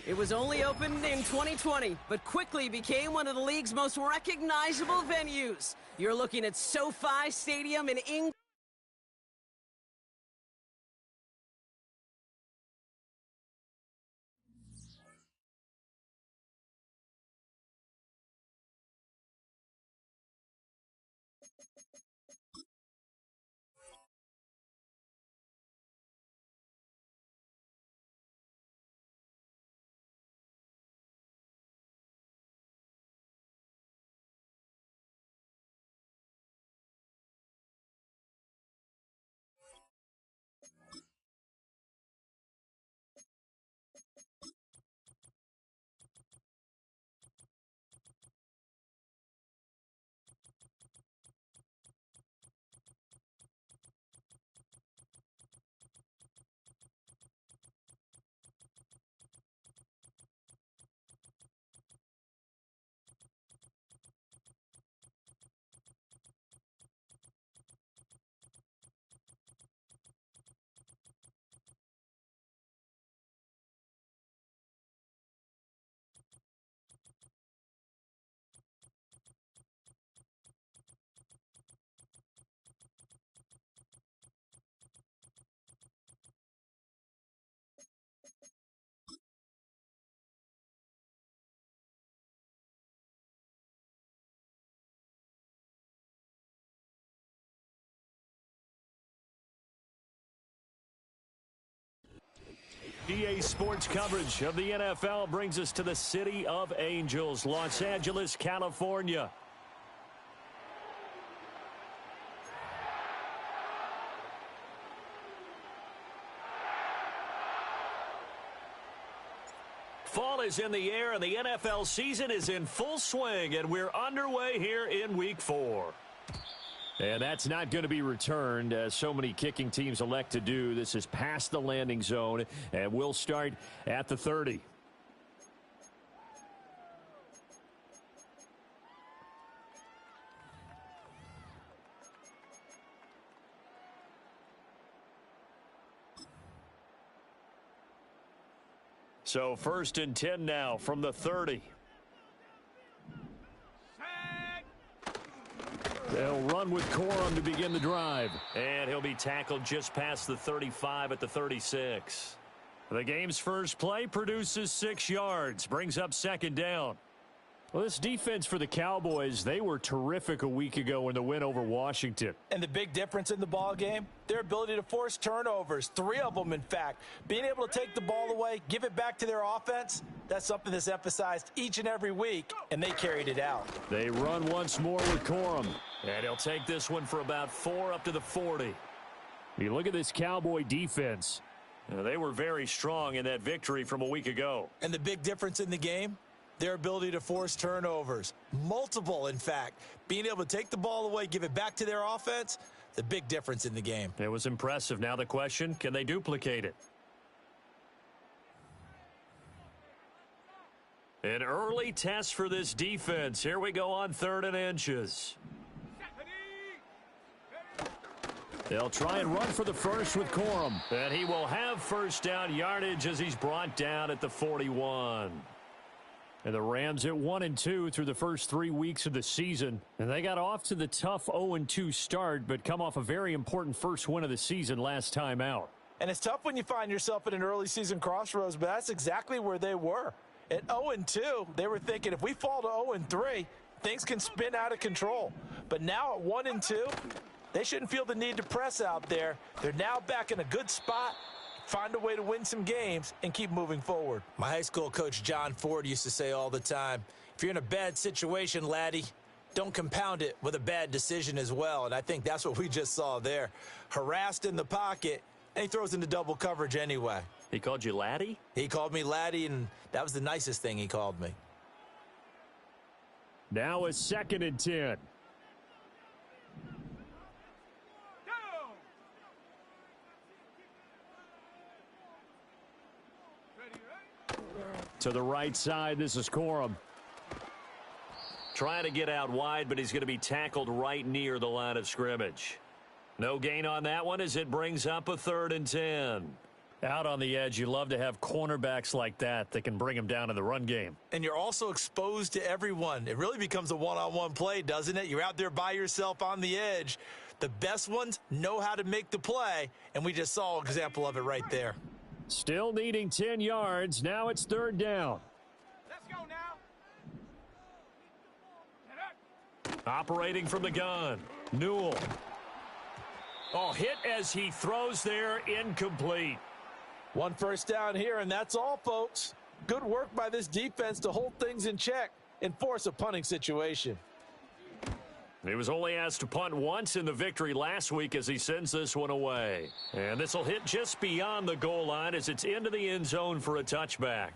It was only opened in 2020, but quickly became one of the league's most recognizable venues. You're looking at SoFi Stadium in England. EA Sports coverage of the NFL brings us to the City of Angels, Los Angeles, California. Fall is in the air, and the NFL season is in full swing, and we're underway here in Week 4. And that's not going to be returned, as so many kicking teams elect to do. This is past the landing zone, and we'll start at the 30. So 1st and 10 now from the 30. They'll run with Corum to begin the drive. And he'll be tackled just past the 35 at the 36. The game's first play produces 6 yards, brings up 2nd down. Well, this defense for the Cowboys, they were terrific a week ago in the win over Washington. And the big difference in the ball game, their ability to force turnovers, 3 of them in fact. Being able to take the ball away, give it back to their offense, that's something that's emphasized each and every week, and they carried it out. They run once more with Corum, and he'll take this one for about 4 up to the 40. You look at this Cowboy defense. They were very strong in that victory from a week ago. And the big difference in the game? Their ability to force turnovers. Multiple, in fact. Being able to take the ball away, give it back to their offense, the big difference in the game. It was impressive. Now the question, can they duplicate it? An early test for this defense. Here we go on 3rd and inches. They'll try and run for the first with Corum. And he will have 1st down yardage as he's brought down at the 41. And the Rams at 1-2 through the first 3 weeks of the season. And they got off to the tough 0-2 start, but come off a very important first win of the season last time out. And it's tough when you find yourself at an early season crossroads, but that's exactly where they were. At 0-2, they were thinking if we fall to 0-3, things can spin out of control. But now at 1-2, they shouldn't feel the need to press out there. They're now back in a good spot. Find a way to win some games and keep moving forward. My high school coach, John Ford, used to say all the time, if you're in a bad situation, laddie, don't compound it with a bad decision as well. And I think that's what we just saw there. Harassed in the pocket, and he throws into double coverage anyway. He called you laddie? He called me laddie, and that was the nicest thing he called me. Now a 2nd and 10. To the right side, this is Corum. Trying to get out wide, but he's going to be tackled right near the line of scrimmage. No gain on that one as it brings up a 3rd and 10. Out on the edge, you love to have cornerbacks like that can bring them down in the run game. And you're also exposed to everyone. It really becomes a one-on-one play, doesn't it? You're out there by yourself on the edge. The best ones know how to make the play, and we just saw an example of it right there. Still needing 10 yards. Now it's third down. Let's go now. Operating from the gun. Newell. Oh, hit as he throws there, incomplete. One first down here, and that's all, folks. Good work by this defense to hold things in check and force a punting situation. He was only asked to punt once in the victory last week as he sends this one away. And this will hit just beyond the goal line as it's into the end zone for a touchback.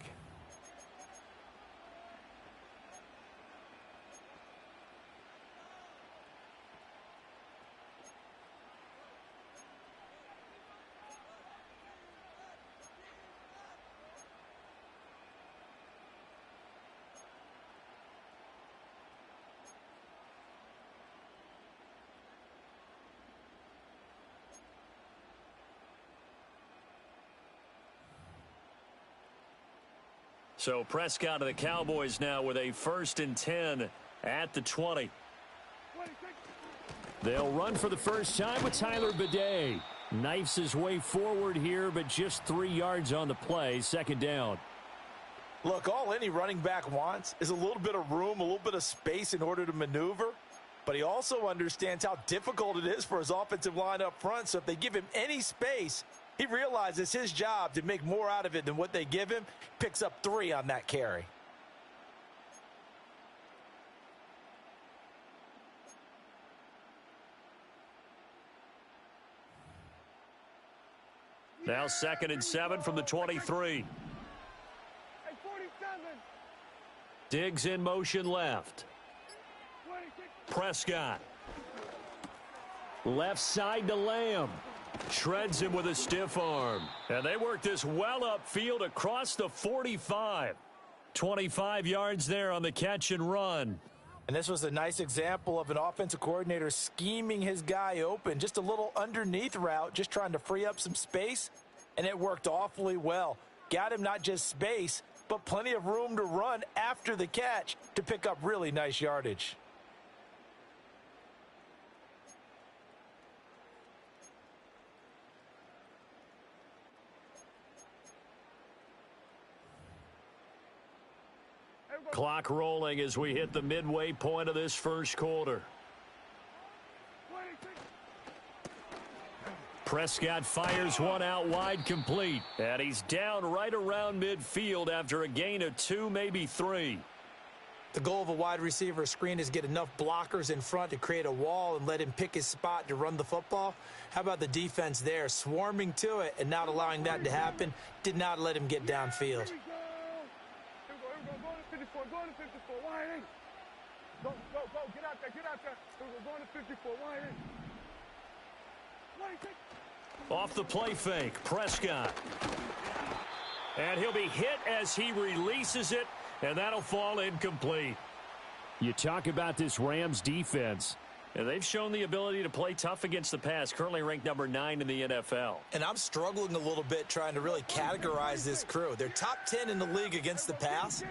So Prescott of the Cowboys now with a 1st and 10 at the 20. They'll run for the first time with Tyler Bidet. Knifes his way forward here, but just 3 yards on the play. 2nd down. Look, all any running back wants is a little bit of room, a little bit of space in order to maneuver. But he also understands how difficult it is for his offensive line up front. So if they give him any space, he realizes his job to make more out of it than what they give him. Picks up 3 on that carry. Now 2nd and 7 from the 23. Diggs in motion left. Prescott. Left side to Lamb. Shreds him with a stiff arm. And they work this well upfield across the 45. 25 yards there on the catch and run. And this was a nice example of an offensive coordinator scheming his guy open. Just a little underneath route, just trying to free up some space. And it worked awfully well. Got him not just space, but plenty of room to run after the catch to pick up really nice yardage. Clock rolling as we hit the midway point of this first quarter. Prescott fires one out wide, complete. And he's down right around midfield after a gain of 2, maybe 3. The goal of a wide receiver screen is get enough blockers in front to create a wall and let him pick his spot to run the football. How about the defense there, swarming to it and not allowing that to happen? Did not let him get downfield. Go to 54, wide in. Go, get out there. We're going to 54, wide in. Off the play fake, Prescott. And he'll be hit as he releases it, and that'll fall incomplete. You talk about this Rams defense, and they've shown the ability to play tough against the pass, currently ranked number 9 in the NFL. And I'm struggling a little bit trying to really categorize this crew. They're top 10 in the league against the pass,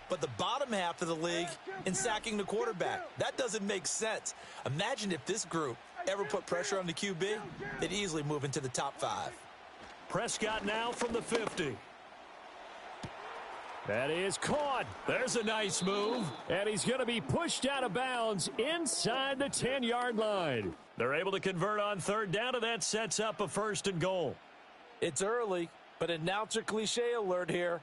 but the bottom half of the league in sacking the quarterback. That doesn't make sense. Imagine if this group ever put pressure on the QB, they'd easily move into the top 5. Prescott now from the 50. That is caught. There's a nice move. And he's going to be pushed out of bounds inside the 10-yard line. They're able to convert on 3rd down, and that sets up a 1st and goal. It's early, but announcer cliche alert here.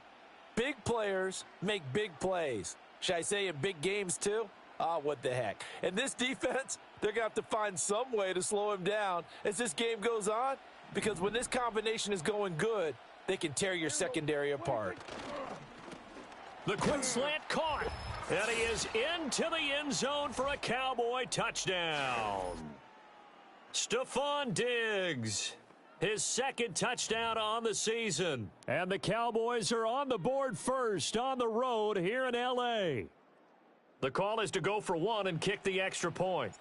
Big players make big plays. Should I say in big games too? What the heck. And this defense, they're going to have to find some way to slow him down as this game goes on, because when this combination is going good, they can tear your secondary apart. The quick slant caught. And he is into the end zone for a Cowboy touchdown. Stephon Diggs. His 2nd touchdown on the season. And the Cowboys are on the board first on the road here in L.A. The call is to go for 1 and kick the extra point.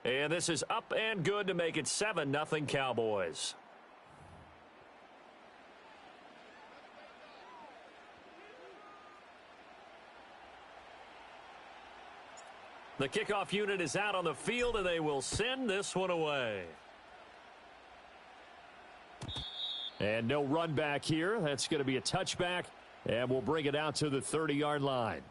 And this is up and good to make it 7-0 Cowboys. The kickoff unit is out on the field, and they will send this one away. And no run back here. That's going to be a touchback, and we'll bring it out to the 30-yard line.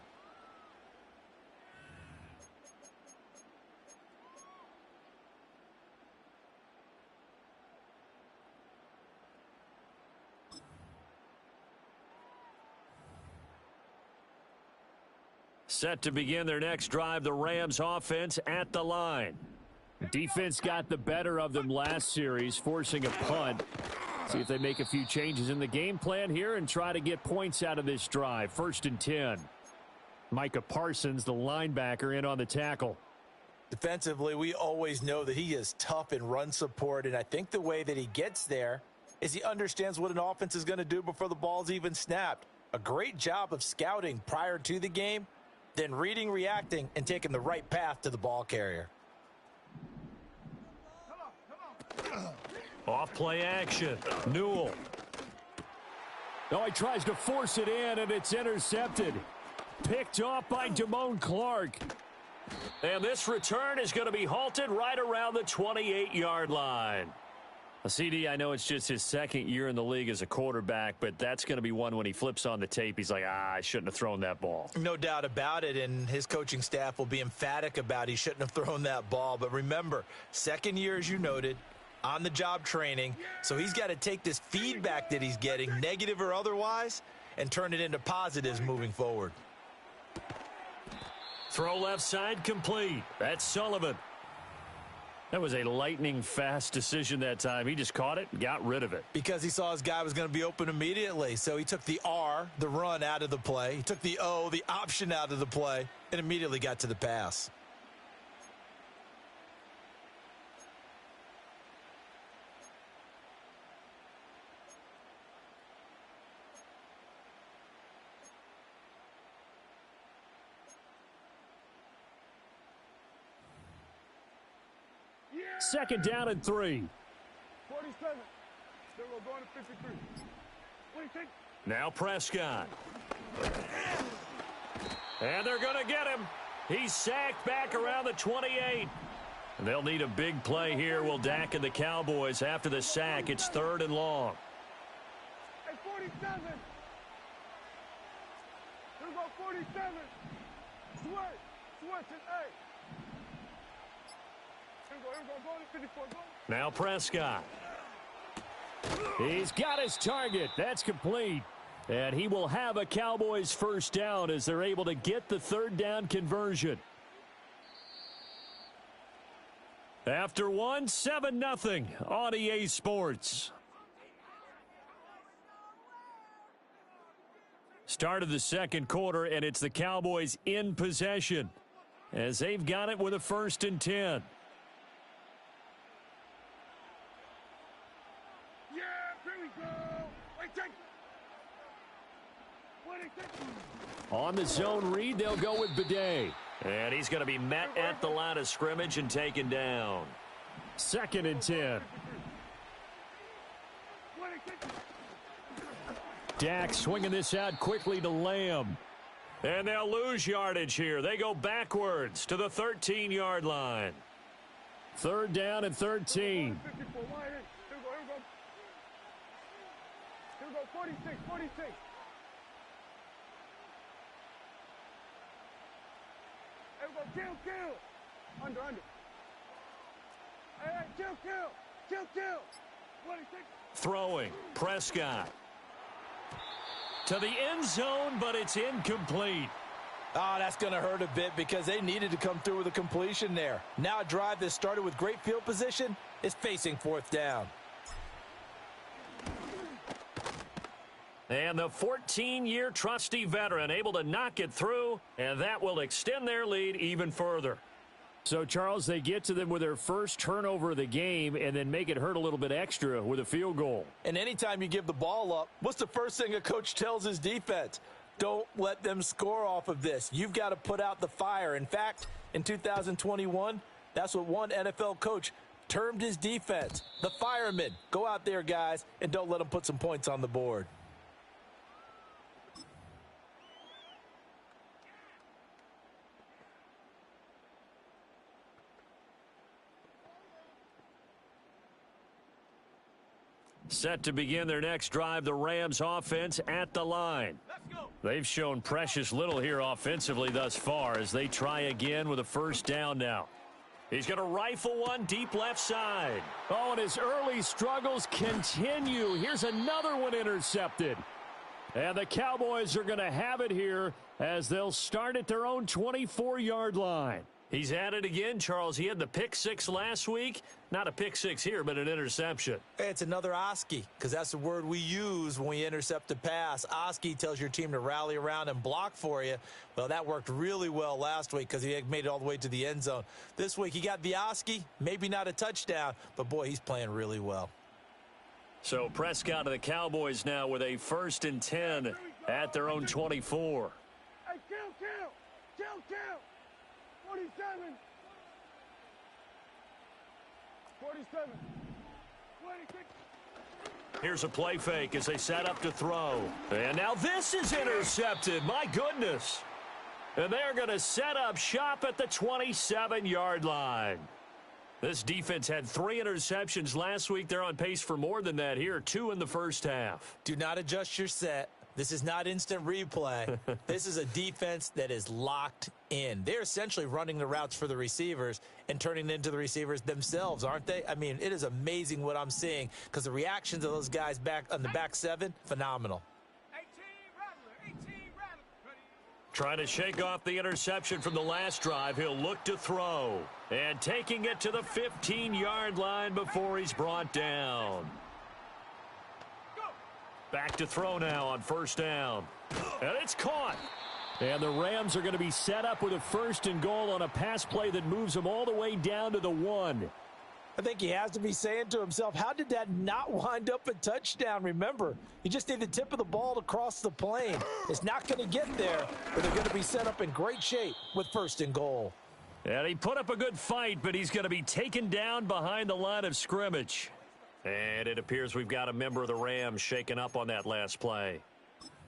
Set to begin their next drive, the Rams offense at the line. Defense got the better of them last series, forcing a punt. See if they make a few changes in the game plan here and try to get points out of this drive. 1st and 10. Micah Parsons, the linebacker, in on the tackle. Defensively, we always know that he is tough in run support, and I think the way that he gets there is he understands what an offense is going to do before the ball's even snapped. A great job of scouting prior to the game, then reading, reacting, and taking the right path to the ball carrier. Off play action. Newell. Oh, he tries to force it in, and it's intercepted. Picked off by Damone Clark. And this return is going to be halted right around the 28-yard line. CD, I know it's just his 2nd year in the league as a quarterback, but that's going to be one when he flips on the tape, he's like, I shouldn't have thrown that ball. No doubt about it, and his coaching staff will be emphatic about he shouldn't have thrown that ball. But remember, 2nd year, as you noted, on-the-job training, so he's got to take this feedback that he's getting, negative or otherwise, and turn it into positives moving forward. Throw left side complete. That's Sullivan. That was a lightning-fast decision that time. He just caught it and got rid of it. Because he saw his guy was going to be open immediately. So he took the R, the run, out of the play. He took the O, the option, out of the play, and immediately got to the pass. Second down and 3. 47. Then we're going to 53. What do you think? Now Prescott. And they're going to get him. He's sacked back around the 28. And they'll need a big play here. Will Dak and the Cowboys after the sack. It's 3rd and long. Hey, 47. Here we go, 47. Switch it, hey. Now Prescott. He's got his target. That's complete. And he will have a Cowboys 1st down as they're able to get the 3rd down conversion. After 7-0 on EA Sports. Start of the 2nd quarter, and it's the Cowboys in possession as they've got it with a 1st and 10. On the zone read, they'll go with Bidet. And he's going to be met at the line of scrimmage and taken down. 2nd and 10. Dak swinging this out quickly to Lamb. And they'll lose yardage here. They go backwards to the 13-yard line. 3rd down and 13. Here we go, 46. Kill. Under. Hey, kill. What do you think? Throwing. Prescott. To the end zone, but it's incomplete. Oh, that's going to hurt a bit because they needed to come through with a completion there. Now a drive that started with great field position is facing 4th down. And the 14-year trusty veteran able to knock it through, and that will extend their lead even further. So, Charles, they get to them with their first turnover of the game and then make it hurt a little bit extra with a field goal. And anytime you give the ball up, what's the first thing a coach tells his defense? Don't let them score off of this. You've got to put out the fire. In fact, in 2021, That's what one NFL coach termed his defense. The firemen. Go out there, guys, and don't let them put some points on the board. Set to begin their next drive, the Rams offense at the line. They've shown precious little here offensively thus far as they try again with a first down now. He's going to rifle one deep left side. Oh, and his early struggles continue. Here's another one intercepted. And the Cowboys are going to have it here as they'll start at their own 24-yard line. He's at it again, Charles. He had the pick six last week. Not a pick six here, but an interception. It's another Oski, because that's the word we use when we intercept a pass. Oski tells your team to rally around and block for you. Well, that worked really well last week because he made it all the way to the end zone. This week he got the Oski, maybe not a touchdown, but boy, he's playing really well. So Prescott of the Cowboys now with a 1st and 10 at their own 24. Hey, kill. 47. 47. 26. Here's a play fake as they set up to throw. And now this is intercepted. My goodness. And they're going to set up shop at the 27-yard line. This defense had 3 interceptions last week. They're on pace for more than that here, 2 in the first half. Do not adjust your set. This is not instant replay. This is a defense that is locked in. They're essentially running the routes for the receivers and turning it into the receivers themselves, aren't they? I mean, it is amazing what I'm seeing because the reactions of those guys back on the back seven, phenomenal. 18 Rattler. Trying to shake off the interception from the last drive. He'll look to throw. And taking it to the 15-yard line before he's brought down. Back to throw now on first down. And it's caught. And the Rams are going to be set up with a 1st and goal on a pass play that moves them all the way down to the 1. I think he has to be saying to himself, how did that not wind up a touchdown? Remember, you just need the tip of the ball to cross the plane. It's not going to get there, but they're going to be set up in great shape with 1st and goal. And he put up a good fight, but he's going to be taken down behind the line of scrimmage. And it appears we've got a member of the Rams shaken up on that last play.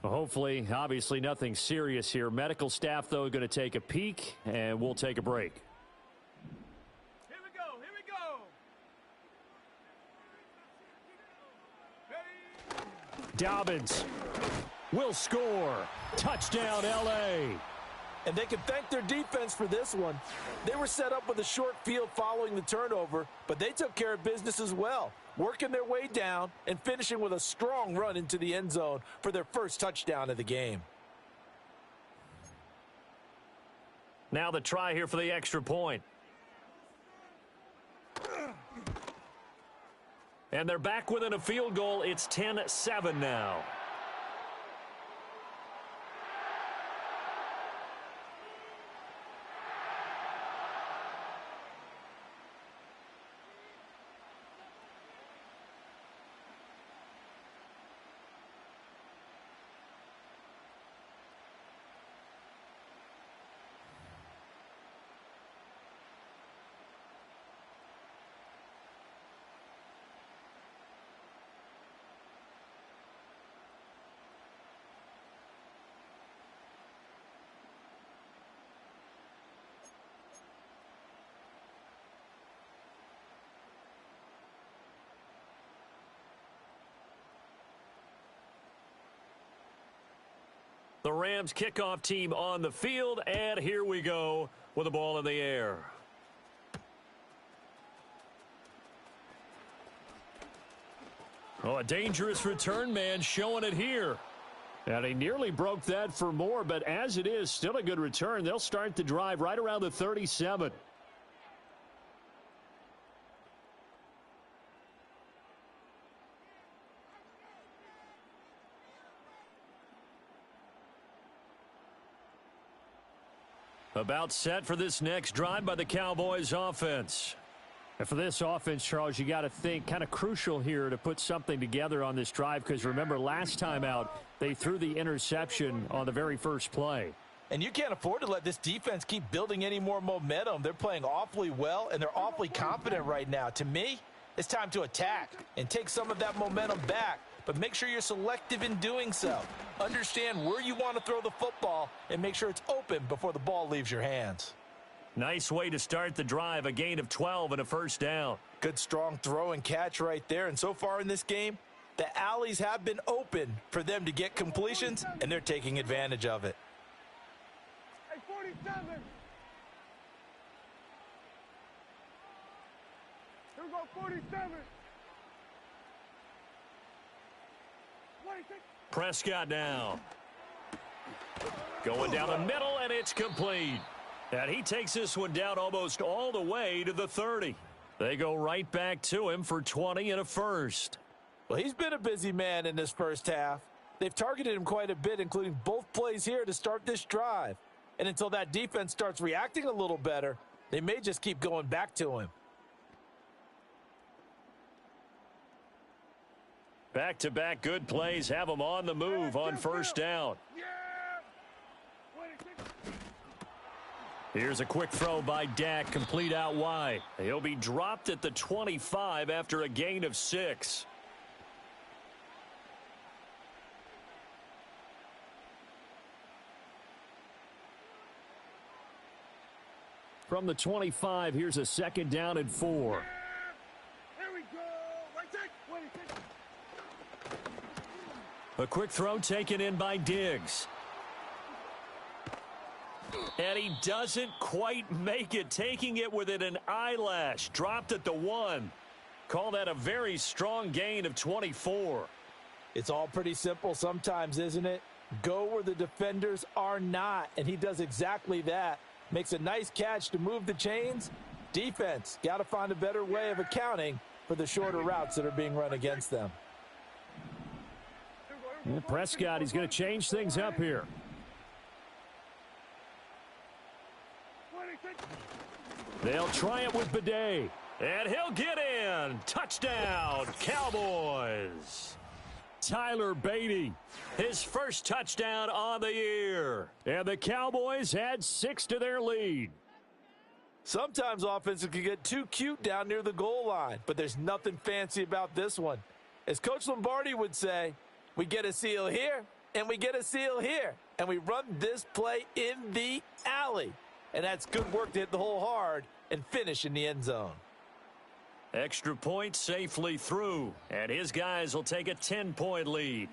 Well, hopefully, obviously nothing serious here. Medical staff, though, going to take a peek, and we'll take a break. Here we go. Dobbins will score. Touchdown, L.A. And they can thank their defense for this one. They were set up with a short field following the turnover, but they took care of business as well, working their way down and finishing with a strong run into the end zone for their first touchdown of the game. Now the try here for the extra point. And they're back within a field goal. It's 10-7 now. The Rams kickoff team on the field, and here we go with the ball in the air. Oh, a dangerous return man showing it here. And he nearly broke that for more, but as it is, still a good return. They'll start the drive right around the 37. About set for this next drive by the Cowboys offense. And for this offense, Charles, you got to think kind of crucial here to put something together on this drive because remember last time out, they threw the interception on the very first play. And you can't afford to let this defense keep building any more momentum. They're playing awfully well, and they're awfully confident right now. To me, it's time to attack and take some of that momentum back. But make sure you're selective in doing so. Understand where you want to throw the football and make sure it's open before the ball leaves your hands. Nice way to start the drive, a gain of 12 and a first down. Good strong throw and catch right there. And so far in this game, the alleys have been open for them to get completions, and they're taking advantage of it. Hey, 47. Here we go, 47. 26. Prescott now. Going down the middle, and it's complete. And he takes this one down almost all the way to the 30. They go right back to him for 20 and a first. Well, he's been a busy man in this first half. They've targeted him quite a bit, including both plays here to start this drive. And until that defense starts reacting a little better, they may just keep going back to him. Back-to-back good plays have him on the move on first down. Yeah. 26. Here's a quick throw by Dak, complete out wide. He'll be dropped at the 25 after a gain of 6. From the 25, here's a second down and 4. Here we go. Right take. 26. A quick throw taken in by Diggs. And he doesn't quite make it, taking it within an eyelash. Dropped at the 1. Call that a very strong gain of 24. It's all pretty simple sometimes, isn't it? Go where the defenders are not, and he does exactly that. Makes a nice catch to move the chains. Defense, got to find a better way of accounting for the shorter routes that are being run against them. And Prescott, he's going to change things up here. 26. They'll try it with Bidet. And he'll get in. Touchdown, Cowboys. Tyler Beatty, his first touchdown on the year. And the Cowboys add 6 to their lead. Sometimes offenses can get too cute down near the goal line, but there's nothing fancy about this one. As Coach Lombardi would say, we get a seal here, and we get a seal here, and we run this play in the alley. And that's good work to hit the hole hard and finish in the end zone. Extra point safely through, and his guys will take a 10-point lead.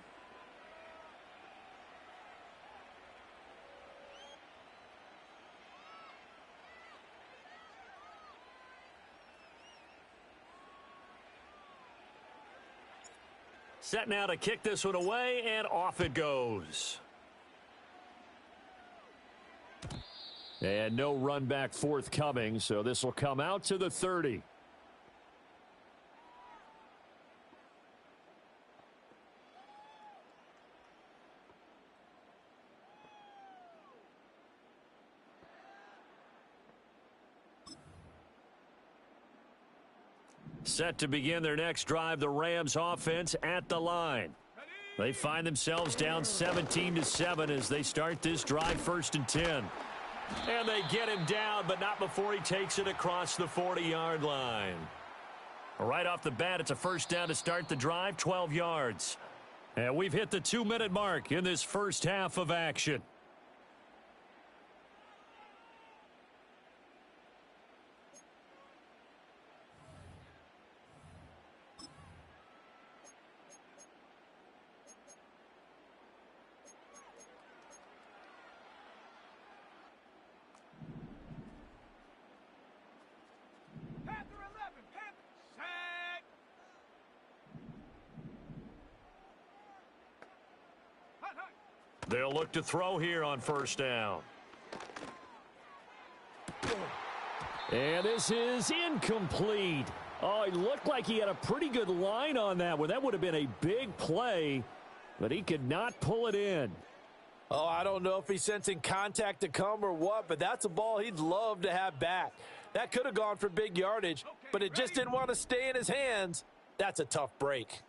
Set now to kick this one away, and off it goes. And no run back forthcoming, so this will come out to the 30. Set to begin their next drive, the Rams offense at the line. They find themselves down 17-7 as they start this drive, 1st and 10. And they get him down, but not before he takes it across the 40-yard line. Right off the bat, it's a first down to start the drive, 12 yards. And we've hit the 2-minute mark in this first half of action. They'll look to throw here on first down. And this is incomplete. Oh, it looked like he had a pretty good line on that one. That would have been a big play, but he could not pull it in. Oh, I don't know if he's sensing contact to come or what, but that's a ball he'd love to have back. That could have gone for big yardage, but it just didn't want to stay in his hands. That's a tough break.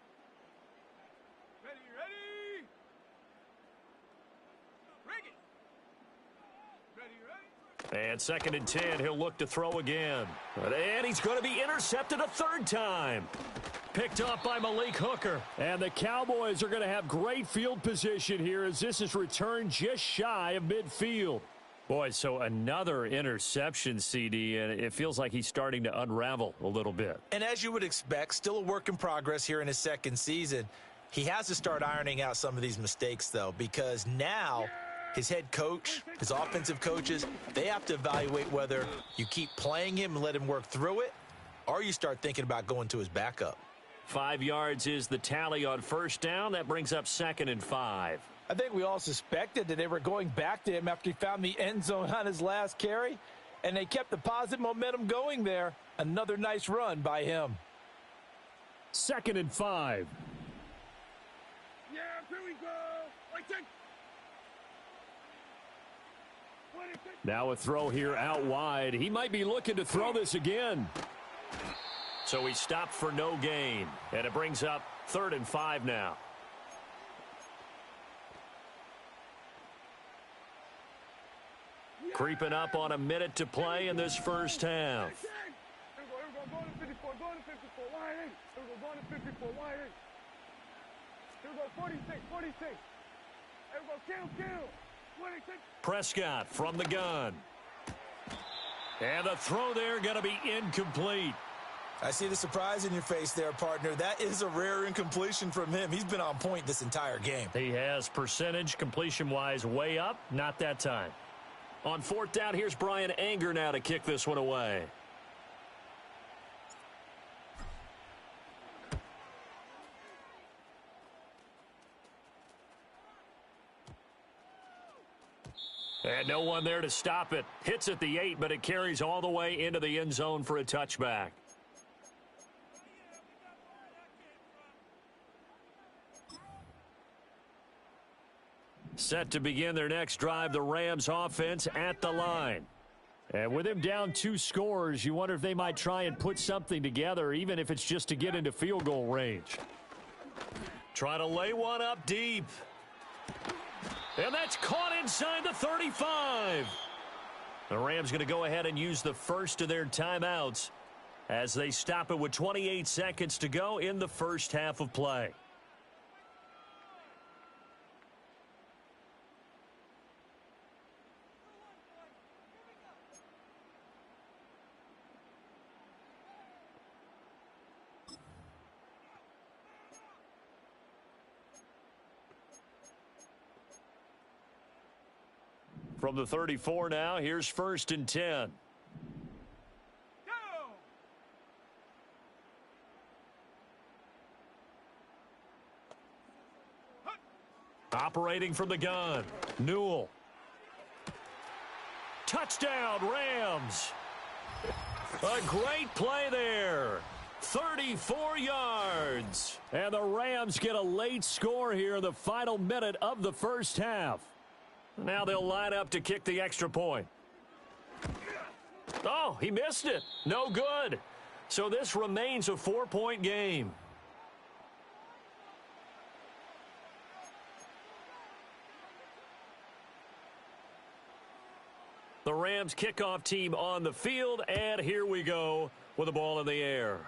Ready. Bring it. And 2nd and 10, he'll look to throw again. And he's going to be intercepted a third time. Picked up by Malik Hooker. And the Cowboys are going to have great field position here as this is returned just shy of midfield. Boy, so another interception, CD, and it feels like he's starting to unravel a little bit. And as you would expect, still a work in progress here in his second season. He has to start ironing out some of these mistakes, though, because now his head coach, his offensive coaches, they have to evaluate whether you keep playing him and let him work through it, or you start thinking about going to his backup. 5 yards is the tally on first down. That brings up 2nd and 5. I think we all suspected that they were going back to him after he found the end zone on his last carry, and they kept the positive momentum going there. Another nice run by him. 2nd and 5. Yeah, here we go. Like that. Now a throw here out wide. He might be looking to throw this again. So he stopped for no gain, and it brings up 3rd and 5 now. Creeping up on a minute to play in this first half. Here we go. Going to 54. Going to 54. Line in. Here we go. Going to 54. Line in. Here we go. 46. 46. Here we go. Kill. 26. Prescott from the gun. And the throw there going to be incomplete. I see the surprise in your face there, partner. That is a rare incompletion from him. He's been on point this entire game. He has percentage completion-wise way up. Not that time. On 4th down, here's Brian Anger now to kick this one away. And no one there to stop it. Hits at the 8, but it carries all the way into the end zone for a touchback. Set to begin their next drive, the Rams offense at the line. And with him down 2 scores, you wonder if they might try and put something together, even if it's just to get into field goal range. Try to lay one up deep. And that's caught inside the 35. The Rams going to go ahead and use the first of their timeouts as they stop it with 28 seconds to go in the first half of play. From the 34 now, here's 1st and 10. Go! Operating from the gun, Newell. Touchdown, Rams. A great play there. 34 yards. And the Rams get a late score here in the final minute of the first half. Now they'll line up to kick the extra point. Oh, he missed it. No good. So this remains a 4-point game. The Rams kickoff team on the field, and here we go with the ball in the air.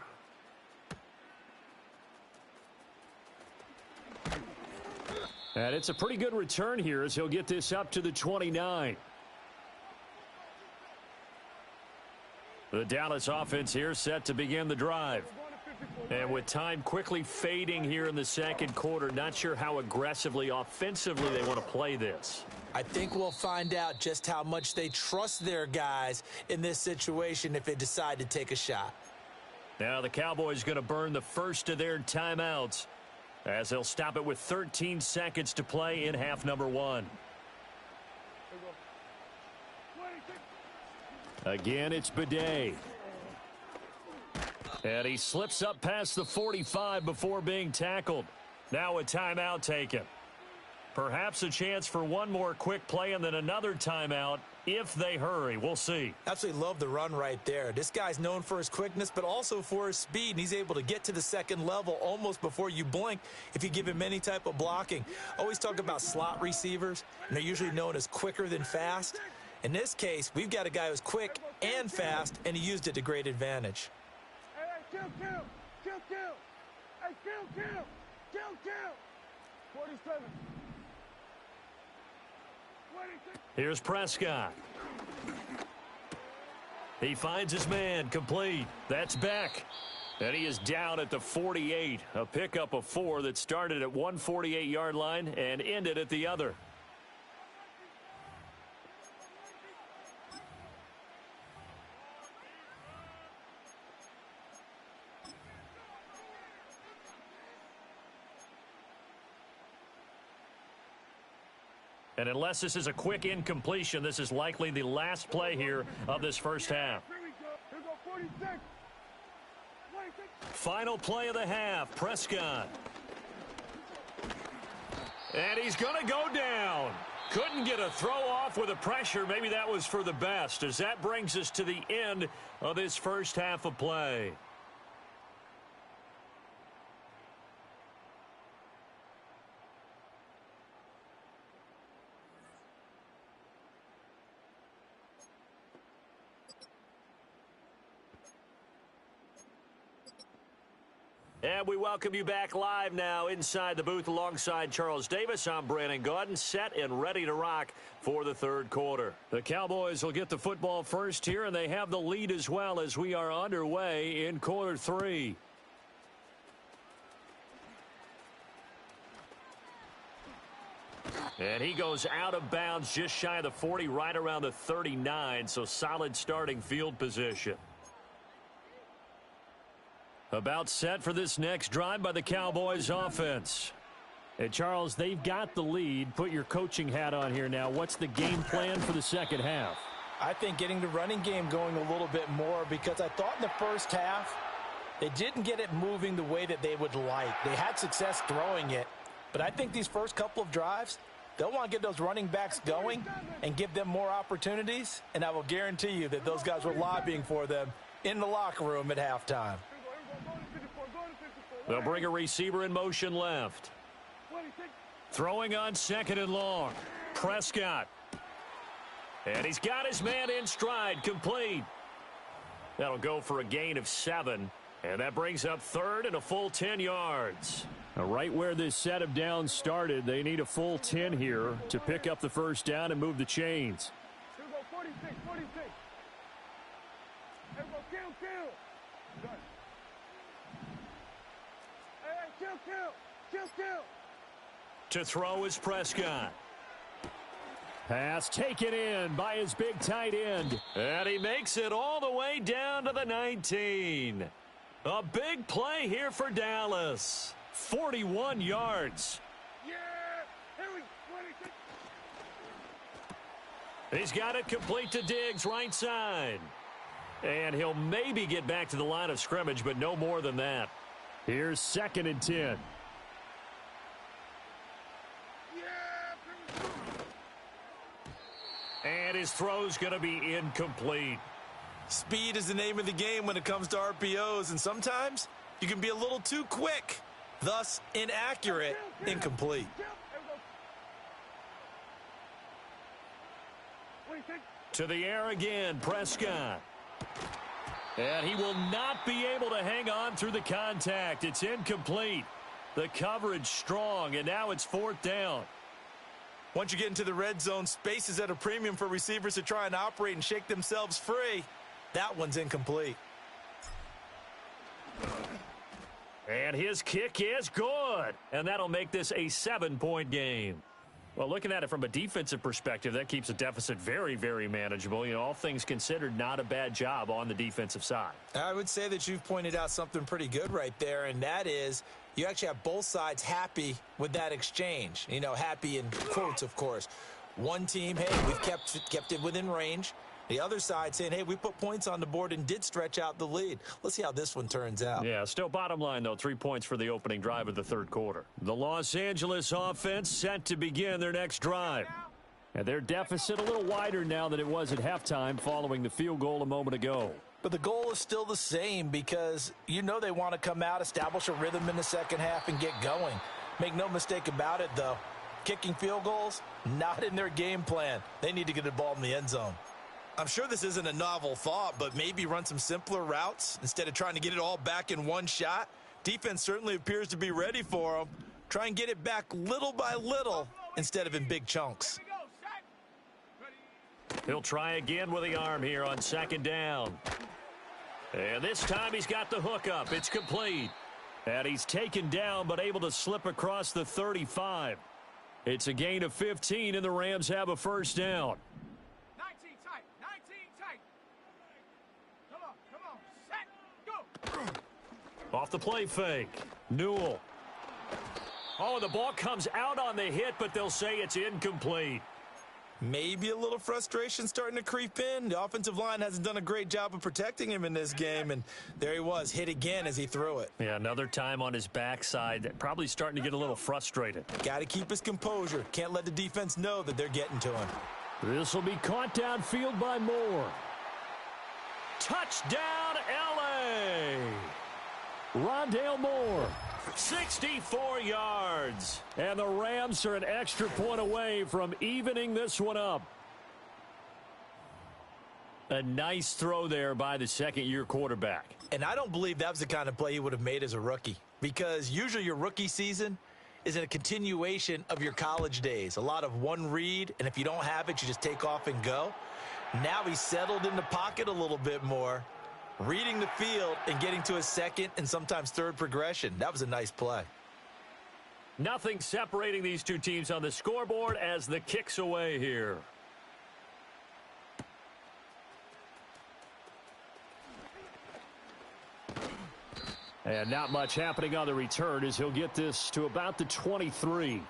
And it's a pretty good return here as he'll get this up to the 29. The Dallas offense here set to begin the drive. And with time quickly fading here in the second quarter, not sure how aggressively, offensively they want to play this. I think we'll find out just how much they trust their guys in this situation if they decide to take a shot. Now the Cowboys going to burn the first of their timeouts as they'll stop it with 13 seconds to play in half number 1. Again, it's Bidet. And he slips up past the 45 before being tackled. Now a timeout taken. Perhaps a chance for one more quick play and then another timeout if they hurry. We'll see. Absolutely love the run right there. This guy's known for his quickness, but also for his speed, and he's able to get to the second level almost before you blink if you give him any type of blocking. Always talk about slot receivers, and they're usually known as quicker than fast. In this case, we've got a guy who's quick and fast, and he used it to great advantage. Hey, kill. Hey, kill. 47. 26. Here's Prescott. He finds his man, complete. That's Beck. And he is down at the 48. A pickup of 4 that started at 148-yard line and ended at the other. And unless this is a quick incompletion, this is likely the last play here of this first half. Here we go. Here we go. 46. 26. Final play of the half, Prescott. And he's going to go down. Couldn't get a throw off with the pressure. Maybe that was for the best, as that brings us to the end of this first half of play. And we welcome you back live now inside the booth alongside Charles Davis. I'm Brandon Gaudin, set and ready to rock for the third quarter. The Cowboys will get the football first here, and they have the lead as well as we are underway in quarter 3. And he goes out of bounds just shy of the 40, right around the 39, so solid starting field position. About set for this next drive by the Cowboys offense. And Charles, they've got the lead. Put your coaching hat on here now. What's the game plan for the second half? I think getting the running game going a little bit more, because I thought in the first half they didn't get it moving the way that they would like. They had success throwing it, but I think these first couple of drives, they'll want to get those running backs going and give them more opportunities, and I will guarantee you that those guys were lobbying for them in the locker room at halftime. They'll bring a receiver in motion left. Throwing on second and long. Prescott. And he's got his man in stride, complete. That'll go for a gain of 7. And that brings up third and a full 10 yards. Now, right where this set of downs started, they need a full 10 here to pick up the first down and move the chains. Here we go. 46. Here we go. Kill. Done. Kill. To throw is Prescott. Pass taken in by his big tight end. And he makes it all the way down to the 19. A big play here for Dallas. 41 yards. Yeah. Here we go. He's got it complete to Diggs, right side. And he'll maybe get back to the line of scrimmage, but no more than that. Here's 2nd and 10. And his throw's going to be incomplete. Speed is the name of the game when it comes to RPOs, and sometimes you can be a little too quick, thus inaccurate, incomplete. To the air again, Prescott. And he will not be able to hang on through the contact. It's incomplete. The coverage strong, and now it's 4th down. Once you get into the red zone, space is at a premium for receivers to try and operate and shake themselves free. That one's incomplete. And his kick is good. And that'll make this a 7-point game. Well, looking at it from a defensive perspective, that keeps the deficit very, very manageable. You know, all things considered, not a bad job on the defensive side. I would say that you've pointed out something pretty good right there, and that is you actually have both sides happy with that exchange. You know, happy in quotes, of course. One team, hey, we've kept it within range. The other side saying, hey, we put points on the board and did stretch out the lead. Let's see how this one turns out. Yeah, still bottom line, though, 3 points for the opening drive of the third quarter. The Los Angeles offense set to begin their next drive. And their deficit a little wider now than it was at halftime following the field goal a moment ago. But the goal is still the same, because you know they want to come out, establish a rhythm in the second half, and get going. Make no mistake about it, though. kicking field goals, not in their game plan. They need to get the ball in the end zone. I'm sure this isn't a novel thought, but maybe run some simpler routes instead of trying to get it all back in one shot. Defense certainly appears to be ready for them. Try and get it back little by little instead of in big chunks. He'll try again with the arm here on second down. And this time he's got the hook up. It's complete. And he's taken down but able to slip across the 35. It's a gain of 15, and the Rams have a first down. 19 tight, 19 tight. Come on, set, go. Off the play fake. Newell. Oh, the ball comes out on the hit, but they'll say it's incomplete. Maybe a little frustration starting to creep in. The offensive line hasn't done a great job of protecting him in this game, and there he was, hit again as he threw it. Yeah, another time on his backside, probably starting to get a little frustrated. Got to keep his composure. Can't let the defense know that they're getting to him. This will be caught downfield by Moore. Touchdown, L.A. Rondale Moore. 64 yards. And the Rams are an extra point away from evening this one up. A nice throw there by the second-year quarterback. And I don't believe that was the kind of play he would have made as a rookie, because usually your rookie season is in a continuation of your college days. A lot of one read, and if you don't have it, you just take off and go. Now he's settled in the pocket a little bit more, reading the field and getting to his second and sometimes third progression. That was a nice play. Nothing separating these two teams on the scoreboard as the kick's away here. And not much happening on the return as he'll get this to about the 23.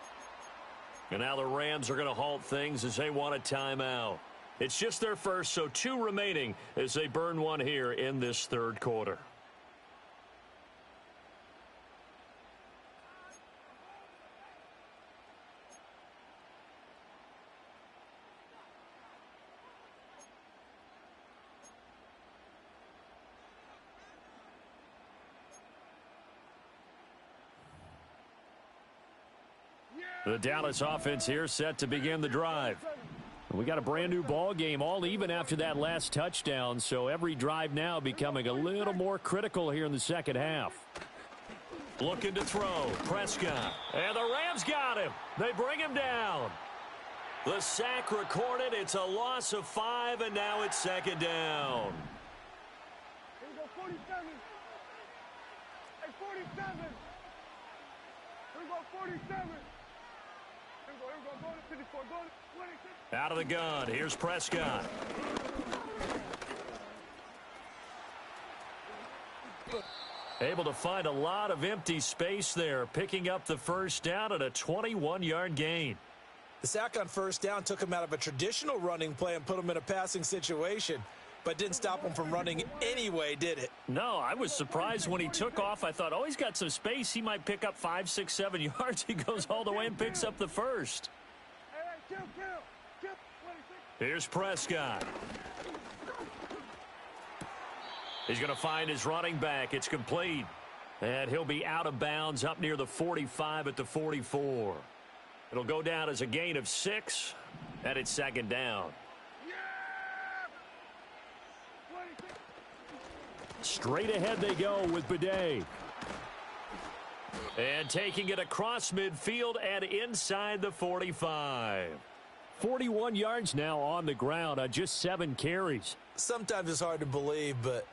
And now the Rams are going to halt things as they want a timeout. It's just their first, so 2 remaining as they burn one here in this third quarter. The Dallas offense here set to begin the drive. We got a brand new ball game, all even after that last touchdown, so every drive now becoming a little more critical here in the second half. Looking to throw, Prescott, and the Rams got him. They bring him down. The sack recorded. It's a loss of 5, and now it's second down. Here we go, 47. Hey, 47. Here we go, 47. Here we go, go to 54, go to 26. Out of the gun, here's Prescott. Able to find a lot of empty space there, picking up the first down at a 21-yard gain. The sack on first down took him out of a traditional running play and put him in a passing situation, but didn't stop him from running anyway, did it? No, I was surprised when he took off. I thought, oh, he's got some space. He might pick up 5, 6, 7 yards. He goes all the way and picks up the first. Hey, kill. Here's Prescott. He's going to find his running back. It's complete. And he'll be out of bounds up near the 45 at the 44. It'll go down as a gain of 6, and it's second down. Straight ahead they go with Bidet. And taking it across midfield and inside the 45. 41 yards now on the ground on just 7 carries. Sometimes it's hard to believe, but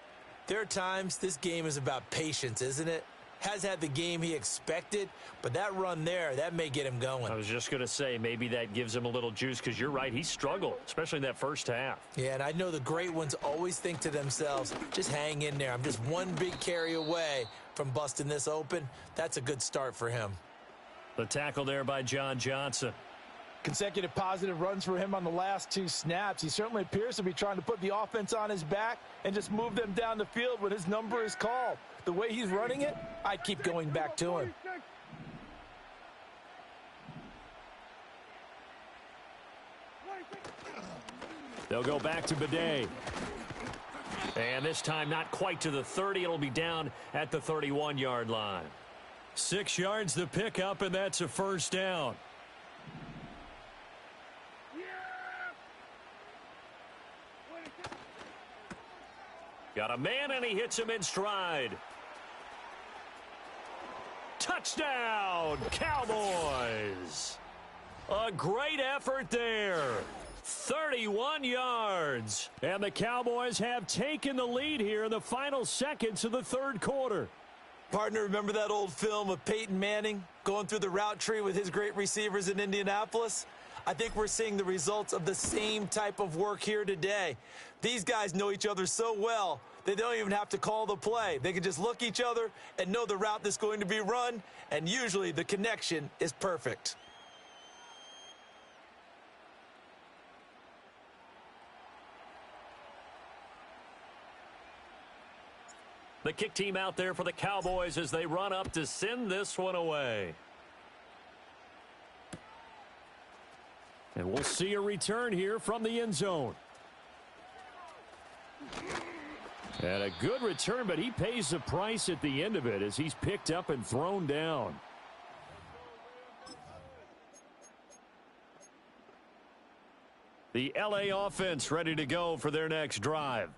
there are times this game is about patience, isn't it? Has had the game he expected, but that run there, that may get him going. I was just going to say, maybe that gives him a little juice, because you're right, he struggled, especially in that first half. Yeah, and I know the great ones always think to themselves, just hang in there. I'm just one big carry away from busting this open. That's a good start for him. The tackle there by John Johnson. Consecutive positive runs for him on the last 2 snaps. He certainly appears to be trying to put the offense on his back and just move them down the field when his number is called. The way he's running it, I'd keep going back to him. They'll go back to Bidet. And this time not quite to the 30. It'll be down at the 31-yard line. 6 yards the pickup, and that's a first down. Got a man, and he hits him in stride. Touchdown, Cowboys. A great effort there. 31 yards. And the Cowboys have taken the lead here in the final seconds of the third quarter. Partner, remember that old film of Peyton Manning going through the route tree with his great receivers in Indianapolis? I think we're seeing the results of the same type of work here today. These guys know each other so well, they don't even have to call the play. They can just look each other and know the route that's going to be run, and usually the connection is perfect. The kick team out there for the Cowboys as they run up to send this one away. And we'll see a return here from the end zone. And a good return, but he pays the price at the end of it as he's picked up and thrown down. The LA offense ready to go for their next drive.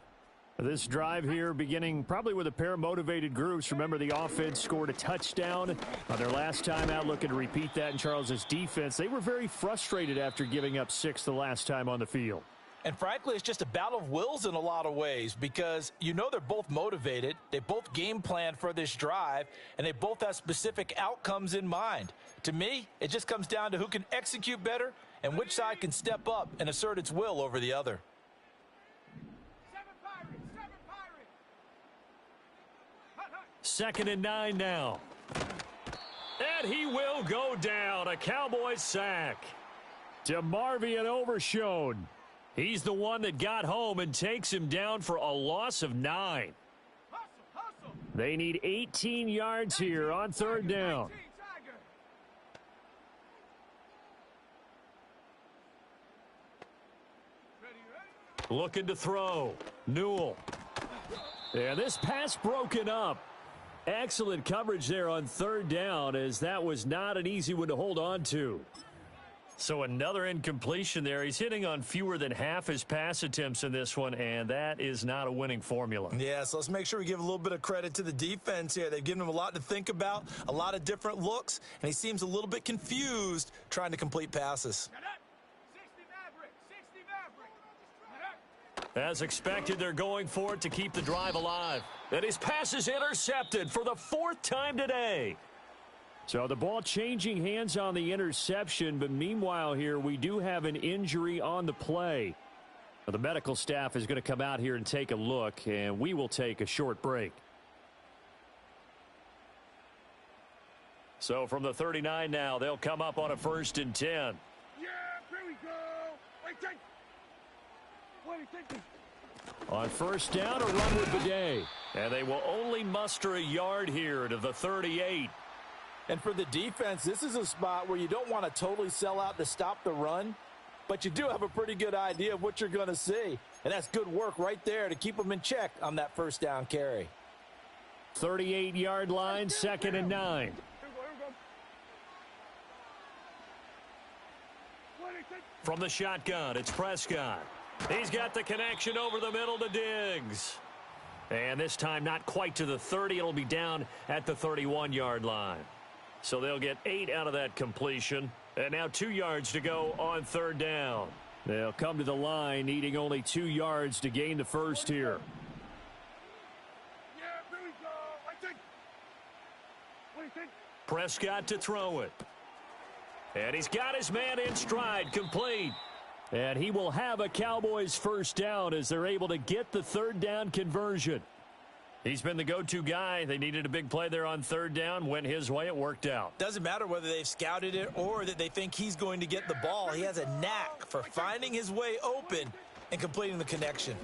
This drive here beginning probably with a pair of motivated groups. Remember, the offense scored a touchdown on their last time out, looking to repeat that in Charles's defense. They were very frustrated after giving up 6 the last time on the field. And frankly, it's just a battle of wills in a lot of ways because you know they're both motivated. They both game plan for this drive, and they both have specific outcomes in mind. To me, it just comes down to who can execute better and which side can step up and assert its will over the other. Second and 9 now. And he will go down. A Cowboys sack. DeMarvion Overshown. He's the one that got home and takes him down for a loss of 9. They need 18 yards here on third down. Looking to throw. Newell. And this pass broken up. Excellent coverage there on third down, as that was not an easy one to hold on to. So another incompletion there. He's hitting on fewer than half his pass attempts in this one, and that is not a winning formula. Yeah, so let's make sure we give a little bit of credit to the defense here. They've given him a lot to think about, a lot of different looks, and he seems a little bit confused trying to complete passes. As expected, they're going for it to keep the drive alive. And his pass is intercepted for the 4th time today. So the ball changing hands on the interception, but meanwhile here we do have an injury on the play. The medical staff is going to come out here and take a look, and we will take a short break. So from the 39 now, they'll come up on a 1st and 10. Yeah, here we go. Wait, take. On first down, a run with Bigelow. And they will only muster a yard here to the 38. And for the defense, this is a spot where you don't want to totally sell out to stop the run, but you do have a pretty good idea of what you're going to see. And that's good work right there to keep them in check on that first down carry. 38-yard line, 2nd and 9. From the shotgun, it's Prescott. He's got the connection over the middle to Diggs. And this time not quite to the 30. It'll be down at the 31-yard line. So they'll get 8 out of that completion. And now 2 yards to go on third down. They'll come to the line needing only 2 yards to gain the first here. Yeah, here we go. Prescott to throw it. And he's got his man in stride, complete. And he will have a Cowboys first down as they're able to get the third down conversion. He's been the go-to guy. They needed a big play there on third down. Went his way. It worked out. Doesn't matter whether they've scouted it or that they think he's going to get the ball. He has a knack for finding his way open and completing the connection.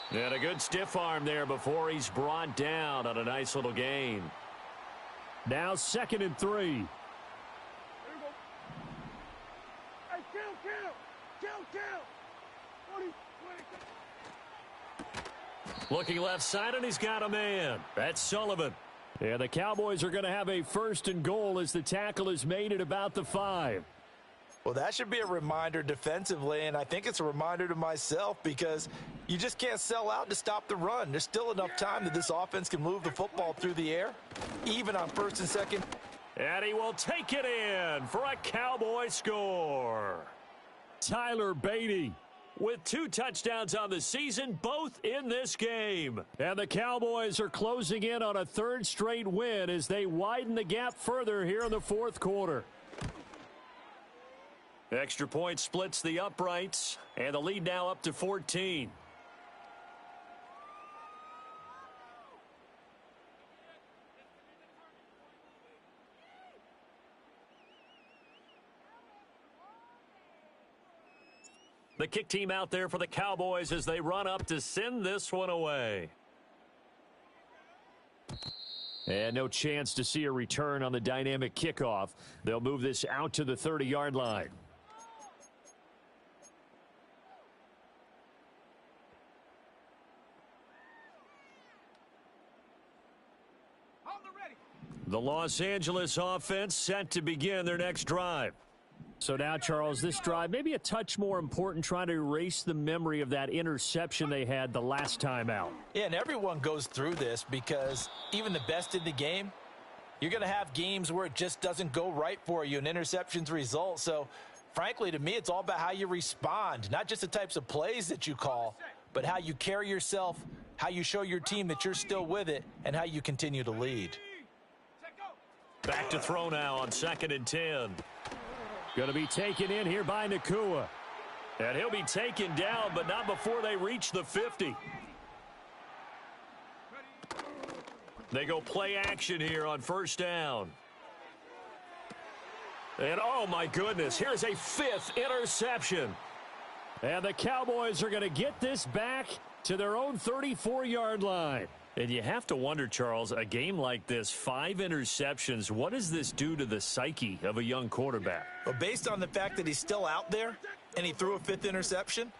And a good stiff arm there before he's brought down on a nice little gain. Now 2nd and 3. Looking left side, and he's got a man. That's Sullivan. And the Cowboys are going to have a 1st and goal as the tackle is made at about the 5. Well, that should be a reminder defensively, and I think it's a reminder to myself because you just can't sell out to stop the run. There's still enough time that this offense can move the football through the air, even on first and second. And he will take it in for a Cowboy score. Tyler Beatty with 2 touchdowns on the season, both in this game. And the Cowboys are closing in on a 3rd straight win as they widen the gap further here in the 4th quarter. Extra point splits the uprights, and the lead now up to 14. The kick team out there for the Cowboys as they run up to send this one away. And no chance to see a return on the dynamic kickoff. They'll move this out to the 30-yard line. The Los Angeles offense set to begin their next drive. So now, Charles, this drive maybe a touch more important, trying to erase the memory of that interception they had the last time out. Yeah, and everyone goes through this because even the best in the game, you're going to have games where it just doesn't go right for you and interceptions result. So, frankly, to me, it's all about how you respond, not just the types of plays that you call, but how you carry yourself, how you show your team that you're still with it, and how you continue to lead. Back to throw now on 2nd and 10. Going to be taken in here by Nakua. And he'll be taken down, but not before they reach the 50. They go play action here on 1st down. And oh my goodness, here's a 5th interception. And the Cowboys are going to get this back to their own 34-yard line. And you have to wonder, Charles, a game like this, 5 interceptions, what does this do to the psyche of a young quarterback? Well, based on the fact that he's still out there and he threw a 5th interception,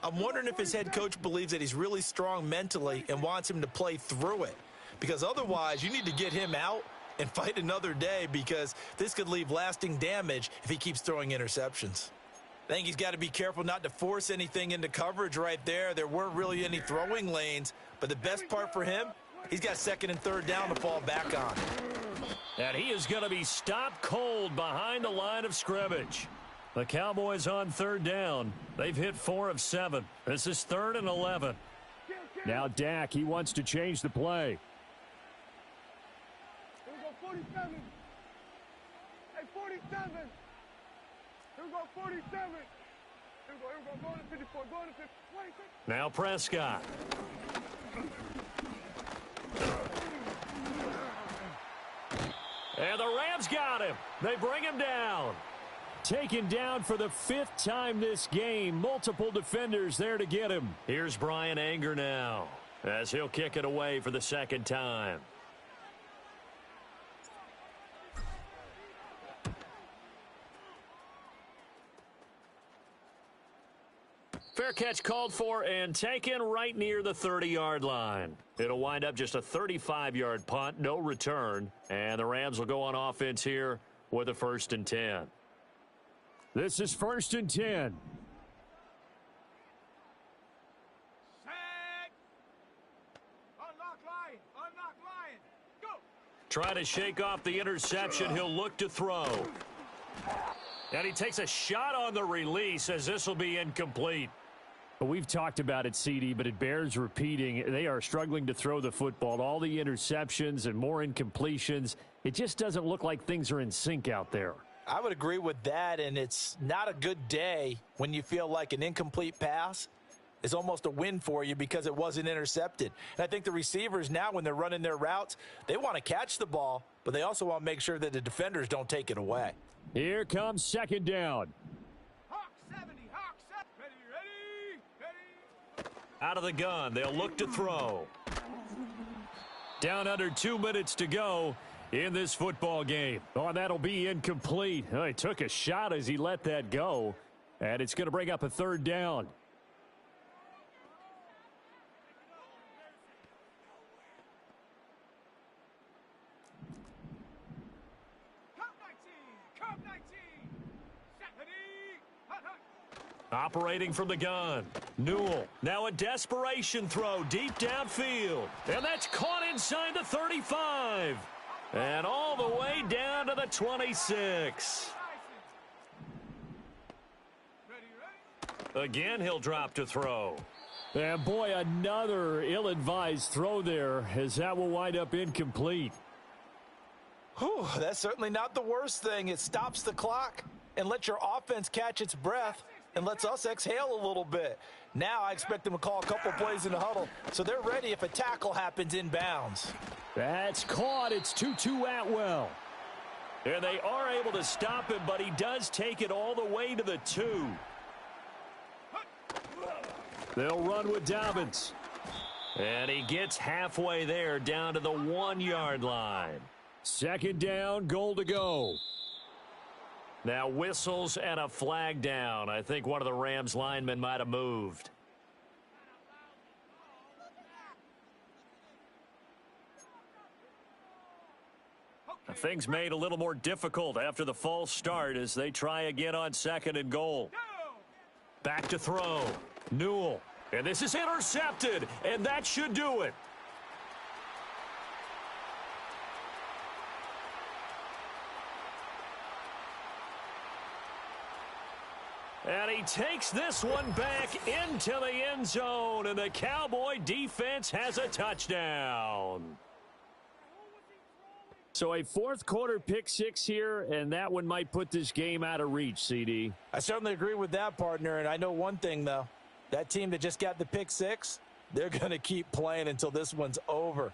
I'm wondering if his head coach believes that he's really strong mentally and wants him to play through it. Because otherwise, you need to get him out and fight another day, because this could leave lasting damage if he keeps throwing interceptions. I think he's got to be careful not to force anything into coverage right there. There weren't really any throwing lanes, but the best part for him, he's got 2nd and 3rd down to fall back on. And he is going to be stopped cold behind the line of scrimmage. The Cowboys on 3rd down. They've hit 4 of 7. This is 3rd and 11. Now Dak, he wants to change the play. Here we go, 47. Hey, 47. Here we go, 47. Here we go, going to 54, going to 50. Now Prescott. And the Rams got him. They bring him down. Taken down for the 5th time this game. Multiple defenders there to get him. Here's Brian Anger now as he'll kick it away for the 2nd time. Fair catch called for and taken right near the 30-yard line. It'll wind up just a 35-yard punt, no return. And the Rams will go on offense here with a 1st and 10. This is 1st and 10. Set. Unlock line, go. Trying to shake off the interception. He'll look to throw. And he takes a shot on the release as this will be incomplete. We've talked about it, CD, but it bears repeating. They are struggling to throw the football. All the interceptions and more incompletions. It just doesn't look like things are in sync out there. I would agree with that, and it's not a good day when you feel like an incomplete pass is almost a win for you because it wasn't intercepted. And I think the receivers now, when they're running their routes, they want to catch the ball, but they also want to make sure that the defenders don't take it away. Here comes 2nd down. Hawk 70, Hawk 70. Ready. Out of the gun, they'll look to throw. Down under 2 minutes to go in this football game. Oh, that'll be incomplete. Oh, he took a shot as he let that go, and it's going to bring up a 3rd down. Cup 19. Set. Ready. Operating from the gun. Newell. Now a desperation throw deep downfield. And that's caught inside the 35. And all the way down to the 26. Again, he'll drop to throw. And boy, another ill-advised throw there, as that will wind up incomplete. Whew, that's certainly not the worst thing. It stops the clock and lets your offense catch its breath and lets us exhale a little bit. Now I expect them to call a couple plays in the huddle, so they're ready if a tackle happens inbounds. That's caught. It's 2-2 Atwell. And they are able to stop him, but he does take it all the way to the 2. They'll run with Dobbins. And he gets halfway there, down to the 1-yard line. Second down, goal to go. Now whistles and a flag down. I think one of the Rams linemen might have moved. Things made a little more difficult after the false start as they try again on 2nd and goal. Back to throw. Newell. And this is intercepted, and that should do it. And he takes this one back into the end zone, and the Cowboy defense has a touchdown. So a fourth quarter pick six here, and that one might put this game out of reach, CD. I certainly agree with that, partner, and I know one thing, though. That team that just got the pick six, they're going to keep playing until this one's over.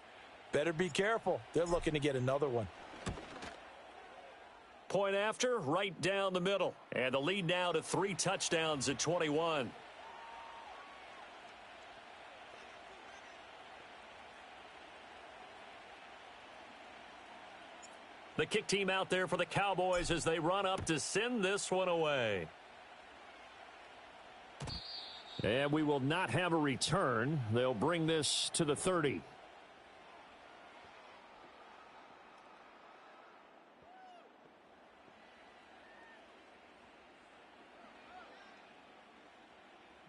Better be careful. They're looking to get another one. Point after, right down the middle. And the lead now to 3 touchdowns at 21. The kick team out there for the Cowboys as they run up to send this one away. And we will not have a return. They'll bring this to the 30.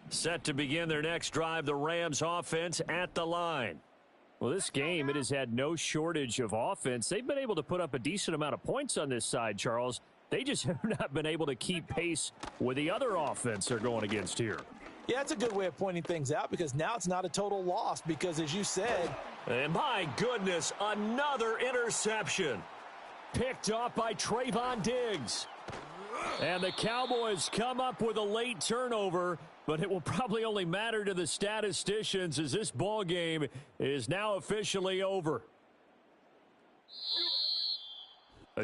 Set to begin their next drive, the Rams offense at the line. Well, this game, it has had no shortage of offense. They've been able to put up a decent amount of points on this side, Charles. They just have not been able to keep pace with the other offense they're going against here. Yeah, that's a good way of pointing things out because now it's not a total loss because, as you said. And my goodness, another interception. Picked off by Trayvon Diggs. And the Cowboys come up with a late turnover, but it will probably only matter to the statisticians as this ball game is now officially over.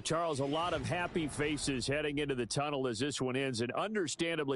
Charles, a lot of happy faces heading into the tunnel as this one ends, and understandably